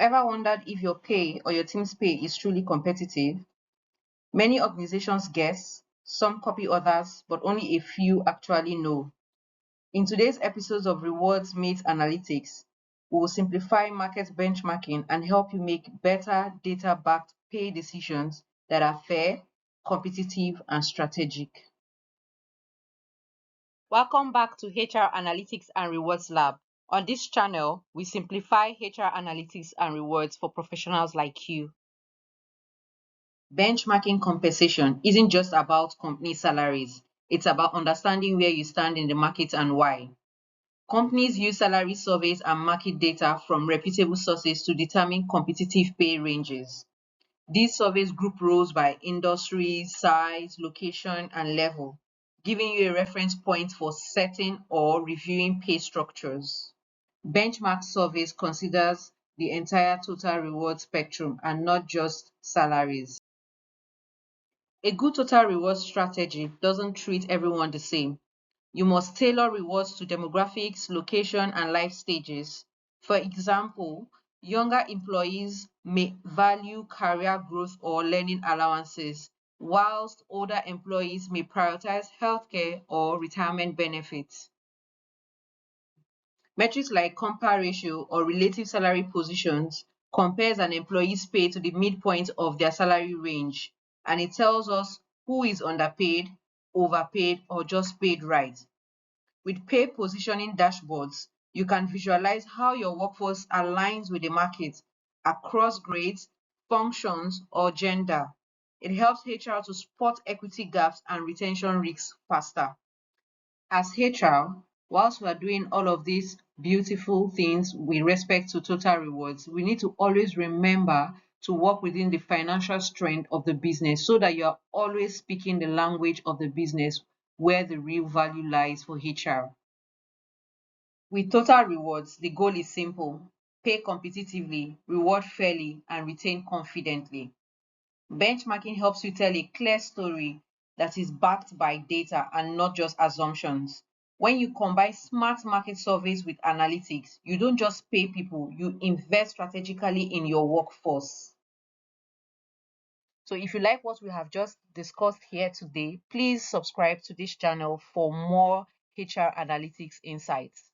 Ever wondered if your pay or your team's pay is truly competitive? Many organizations guess, some copy others, but only a few actually know. In today's episodes of Rewards Meets Analytics, we will simplify market benchmarking and help you make better data-backed pay decisions that are fair, competitive, and strategic. Welcome back to HR Analytics and Rewards Lab. On this channel, we simplify HR analytics and rewards for professionals like you. Benchmarking compensation isn't just about company salaries. It's about understanding where you stand in the market and why. Companies use salary surveys and market data from reputable sources to determine competitive pay ranges. These surveys group roles by industry, size, location, and level, giving you a reference point for setting or reviewing pay structures. Benchmark surveys considers the entire total reward spectrum and not just salaries. A good total reward strategy doesn't treat everyone the same. You must tailor rewards to demographics, location, and life stages. For example, younger employees may value career growth or learning allowances, whilst older employees may prioritize healthcare or retirement benefits. Metrics like compa-ratio or relative salary positions compares an employee's pay to the midpoint of their salary range, and it tells us who is underpaid, overpaid, or just paid right. With pay positioning dashboards, you can visualize how your workforce aligns with the market across grades, functions, or gender. It helps HR to spot equity gaps and retention risks faster. As HR, whilst we are doing all of these beautiful things with respect to total rewards, we need to always remember to work within the financial strength of the business so that you are always speaking the language of the business where the real value lies for HR. With total rewards, the goal is simple: pay competitively, reward fairly, and retain confidently. Benchmarking helps you tell a clear story that is backed by data and not just assumptions. When you combine smart market surveys with analytics, you don't just pay people, you invest strategically in your workforce. So if you like what we have just discussed here today, please subscribe to this channel for more HR analytics insights.